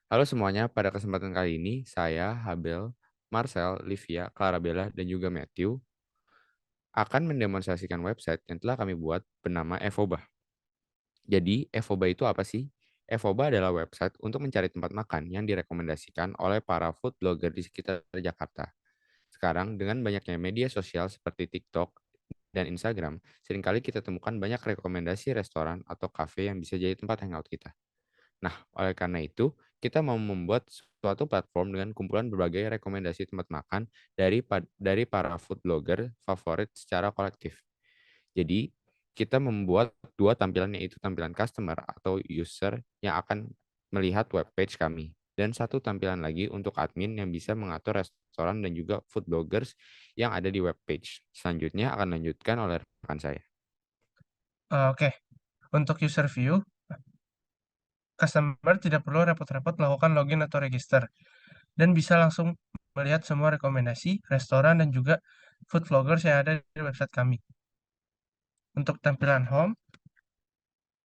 Halo semuanya, pada kesempatan kali ini saya, Habel, Marcel, Livia, Clarabella, dan juga Matthew akan mendemonstrasikan website yang telah kami buat bernama Evoba. Jadi, Evoba itu apa sih? Evoba adalah website untuk mencari tempat makan yang direkomendasikan oleh para food blogger di sekitar Jakarta. Sekarang, dengan banyaknya media sosial seperti TikTok dan Instagram, seringkali kita temukan banyak rekomendasi restoran atau kafe yang bisa jadi tempat hangout kita. Nah, oleh karena itu, kita mau membuat suatu platform dengan kumpulan berbagai rekomendasi tempat makan dari para food blogger favorit secara kolektif. Jadi, kita membuat dua tampilan, yaitu tampilan customer atau user yang akan melihat web page kami, dan satu tampilan lagi untuk admin yang bisa mengatur restoran dan juga food bloggers yang ada di web page. Selanjutnya akan lanjutkan oleh rekan saya. Oke, untuk user view, customer tidak perlu repot-repot melakukan login atau register, dan bisa langsung melihat semua rekomendasi, restoran, dan juga food vloggers yang ada di website kami. Untuk tampilan home,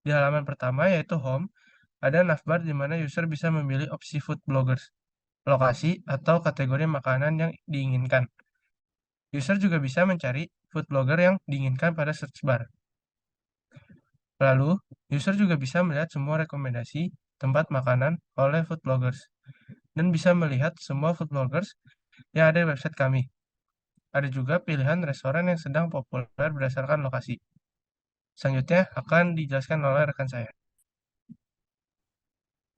di halaman pertama yaitu home, ada navbar di mana user bisa memilih opsi food bloggers, lokasi, atau kategori makanan yang diinginkan. User juga bisa mencari food blogger yang diinginkan pada search bar. Lalu, user juga bisa melihat semua rekomendasi tempat makanan oleh food bloggers dan bisa melihat semua food bloggers yang ada di website kami. Ada juga pilihan restoran yang sedang populer berdasarkan lokasi. Selanjutnya akan dijelaskan oleh rekan saya.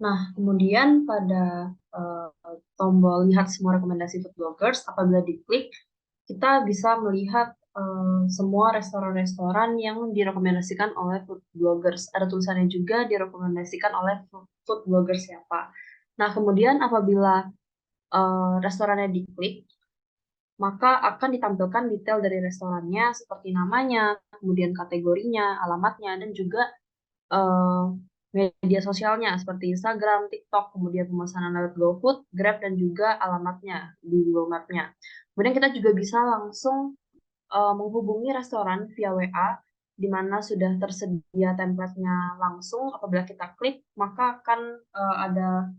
Nah, kemudian pada tombol lihat semua rekomendasi food bloggers, apabila diklik, kita bisa melihat semua restoran-restoran yang direkomendasikan oleh food bloggers. Ada tulisannya juga direkomendasikan oleh food bloggers siapa. Nah, kemudian apabila restorannya diklik, maka akan ditampilkan detail dari restorannya seperti namanya, kemudian kategorinya, alamatnya, dan juga eh, media sosialnya seperti Instagram, TikTok, kemudian pemesanan lewat GoFood, Grab, dan juga alamatnya di Google Map-nya. Kemudian kita juga bisa langsung menghubungi restoran via WA, di mana sudah tersedia template-nya langsung. Apabila kita klik, maka akan ada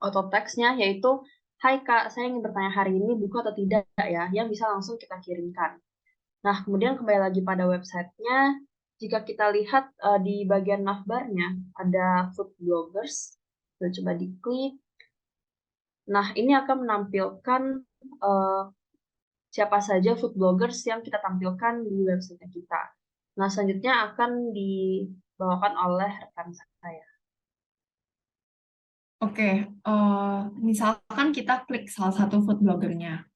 auto text-nya, yaitu, "Hai Kak, saya ingin bertanya hari ini buka atau tidak ya," yang bisa langsung kita kirimkan. Nah, kemudian kembali lagi pada websitenya, jika kita lihat di bagian navbarnya ada food bloggers, kita coba diklik. Nah, ini akan menampilkan uh, siapa saja food bloggers yang kita tampilkan di website kita. Nah, selanjutnya akan dibawakan oleh rekan saya. Oke, misalkan kita klik salah satu food bloggernya.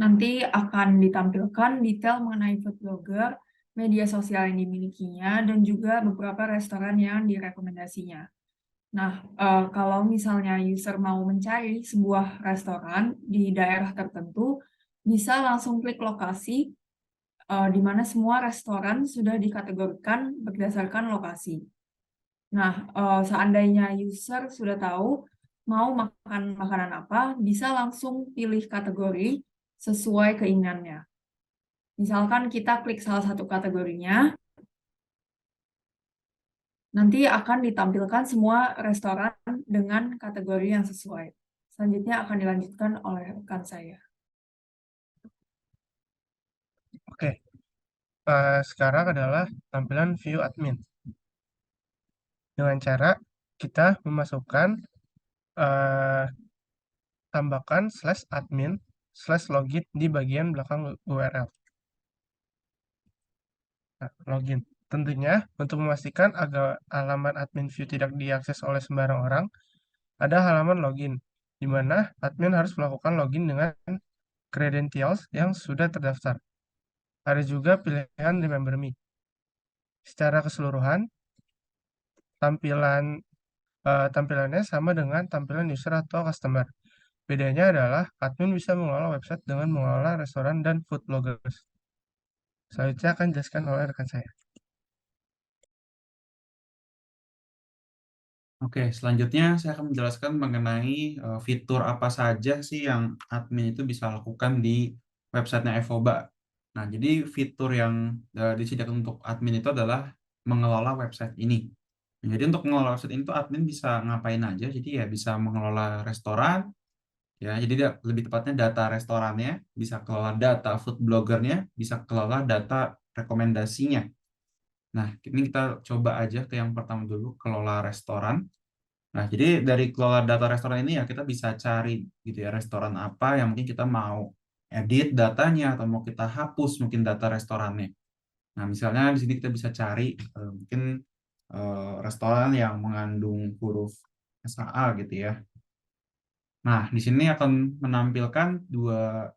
Nanti akan ditampilkan detail mengenai food blogger, media sosial yang dimilikinya, dan juga beberapa restoran yang direkomendasinya. Nah, kalau misalnya user mau mencari sebuah restoran di daerah tertentu, bisa langsung klik lokasi, di mana semua restoran sudah dikategorikan berdasarkan lokasi. Nah, seandainya user sudah tahu mau makan makanan apa, bisa langsung pilih kategori sesuai keinginannya. Misalkan kita klik salah satu kategorinya, nanti akan ditampilkan semua restoran dengan kategori yang sesuai. Selanjutnya akan dilanjutkan oleh rekan saya. Oke, sekarang adalah tampilan view admin. Dengan cara kita memasukkan tambahkan /admin/login di bagian belakang URL. Nah, login. Tentunya, untuk memastikan agar halaman admin view tidak diakses oleh sembarang orang, ada halaman login, di mana admin harus melakukan login dengan credentials yang sudah terdaftar. Ada juga pilihan Remember Me. Secara keseluruhan, tampilannya sama dengan tampilan user atau customer. Bedanya adalah admin bisa mengelola website dengan mengelola restoran dan food bloggers. Selanjutnya akan dijelaskan oleh rekan saya. Oke, selanjutnya saya akan menjelaskan mengenai fitur apa saja sih yang admin itu bisa lakukan di websitenya Evoba. Nah, jadi fitur yang disediakan untuk admin itu adalah mengelola website ini. Jadi untuk mengelola website ini tuh admin bisa ngapain aja. Jadi ya bisa mengelola restoran, ya. Jadi lebih tepatnya data restorannya, bisa kelola data food bloggernya, bisa kelola data rekomendasinya. Nah, ini kita coba aja ke yang pertama dulu, kelola restoran. Nah, jadi dari kelola data restoran ini ya kita bisa cari gitu ya restoran apa yang mungkin kita mau edit datanya atau mau kita hapus mungkin data restorannya. Nah, misalnya di sini kita bisa cari mungkin restoran yang mengandung huruf SAA gitu ya. Nah, di sini akan menampilkan dua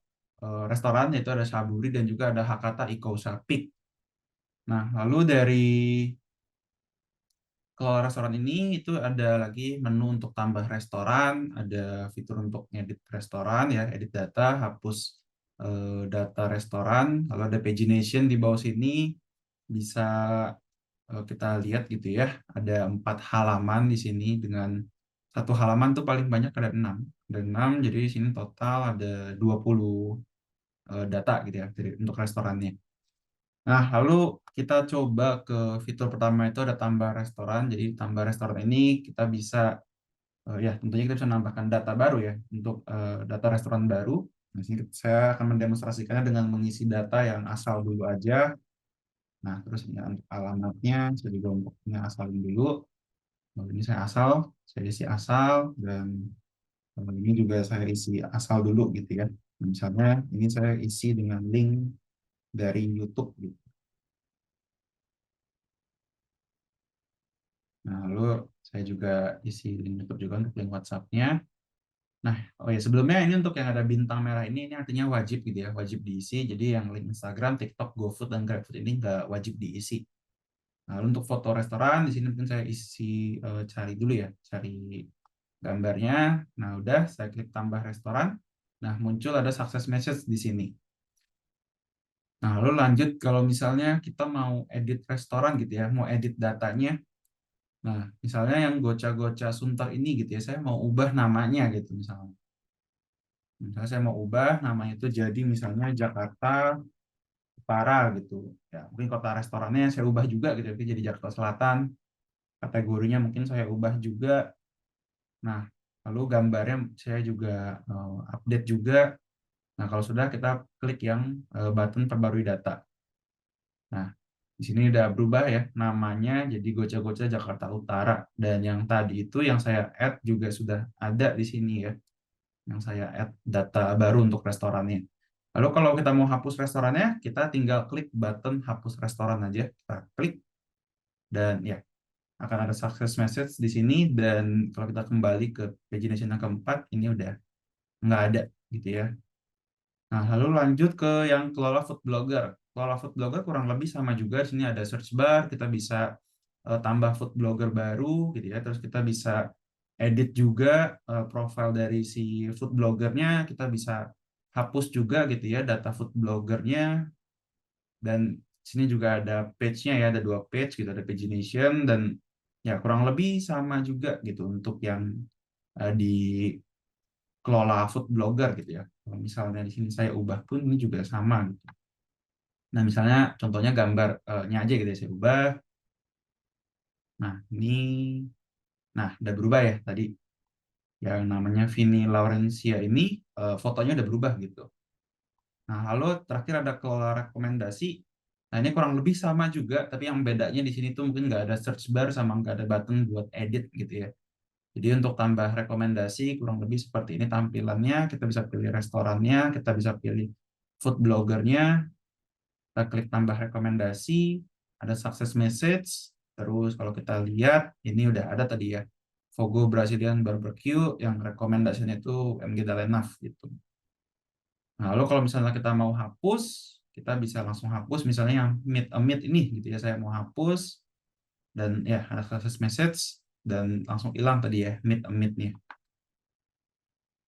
restoran, yaitu ada Saburi dan juga ada Hakata Ikousa Peak. Nah, lalu dari kelola restoran ini itu ada lagi menu untuk tambah restoran, ada fitur untuk edit restoran ya, edit data, hapus data restoran, lalu ada pagination di bawah sini bisa kita lihat gitu ya, ada 4 halaman di sini dengan satu halaman tuh paling banyak ada 6. Ada 6, jadi di sini total ada 20 data gitu ya untuk restorannya. Nah, lalu kita coba ke fitur pertama itu ada tambah restoran. Jadi tambah restoran ini kita bisa ya tentunya kita bisa menambahkan data baru ya untuk data restoran baru. Nah, sini saya akan mendemonstrasikannya dengan mengisi data yang asal dulu aja. Nah, terus ini untuk alamatnya saya juga untuknya asalin dulu. Lalu ini saya isi asal dan ini juga saya isi asal dulu gitu ya. Misalnya ini saya isi dengan link dari YouTube gitu. Nah, lalu saya juga isi link YouTube juga untuk link WhatsApp-nya. Nah, oh ya sebelumnya ini untuk yang ada bintang merah ini artinya wajib gitu ya, wajib diisi. Jadi yang link Instagram, TikTok, GoFood, dan GrabFood ini nggak wajib diisi. Nah, lalu untuk foto restoran di sini mungkin saya isi cari dulu ya, cari gambarnya. Nah, udah saya klik tambah restoran. Nah, muncul ada success message di sini. Nah, lalu lanjut kalau misalnya kita mau edit restoran gitu ya, mau edit datanya. Nah, misalnya yang Gocha-Gocha Sunter ini gitu ya, saya mau ubah namanya gitu misalnya. Misalnya saya mau ubah namanya itu jadi misalnya Jakarta Utara gitu. Ya, mungkin kota restorannya saya ubah juga gitu ya, jadi Jakarta Selatan. Kategorinya mungkin saya ubah juga. Nah, lalu gambarnya saya juga update juga. Nah, kalau sudah kita klik yang button perbarui data. Nah, di sini udah berubah ya namanya jadi Gocha-Gocha Jakarta Utara, dan yang tadi itu yang saya add juga sudah ada di sini ya. Yang saya add data baru untuk restorannya. Lalu kalau kita mau hapus restorannya, kita tinggal klik button hapus restoran aja. Kita klik dan ya akan ada success message di sini, dan kalau kita kembali ke pagination yang keempat ini udah nggak ada gitu ya. Nah, lalu lanjut ke yang kelola food blogger. Kelola food blogger kurang lebih sama juga. Di sini ada search bar, kita bisa tambah food blogger baru gitu ya. Terus kita bisa edit juga profile dari si food bloggernya. Kita bisa hapus juga gitu ya data food bloggernya. Dan sini juga ada page-nya ya, ada 2 page gitu, ada pagination dan ya kurang lebih sama juga gitu untuk yang di kelola food blogger gitu ya. Kalau misalnya di sini saya ubah pun ini juga sama gitu. Nah, misalnya contohnya gambarnya aja gitu ya, saya ubah. Nah, ini udah berubah ya tadi. Yang namanya Vini Laurencia ini fotonya udah berubah gitu. Nah, lalu terakhir ada kelola rekomendasi. Nah, ini kurang lebih sama juga, tapi yang bedanya di sini tuh mungkin nggak ada search bar sama nggak ada button buat edit gitu ya. Jadi untuk tambah rekomendasi kurang lebih seperti ini tampilannya. Kita bisa pilih restorannya, kita bisa pilih food bloggernya, kita klik tambah rekomendasi, ada success message, terus kalau kita lihat ini udah ada tadi ya, Fogo Brazilian Barbecue yang rekomendasinya itu MG Dalenaf gitu. Nah, lalu kalau misalnya kita mau hapus, kita bisa langsung hapus misalnya yang meet a meet ini gitu ya, saya mau hapus dan ya ada success message dan langsung hilang tadi ya meet a meet nih.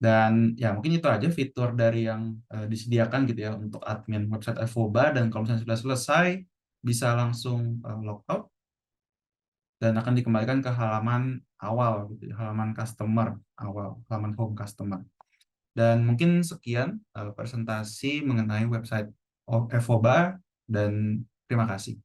Dan ya mungkin itu aja fitur dari yang disediakan gitu ya untuk admin website Evoba, dan kalau misalnya sudah selesai bisa langsung logout dan akan dikembalikan ke halaman awal gitu ya, halaman customer awal, halaman home customer. Dan mungkin sekian presentasi mengenai website Evoba dan terima kasih.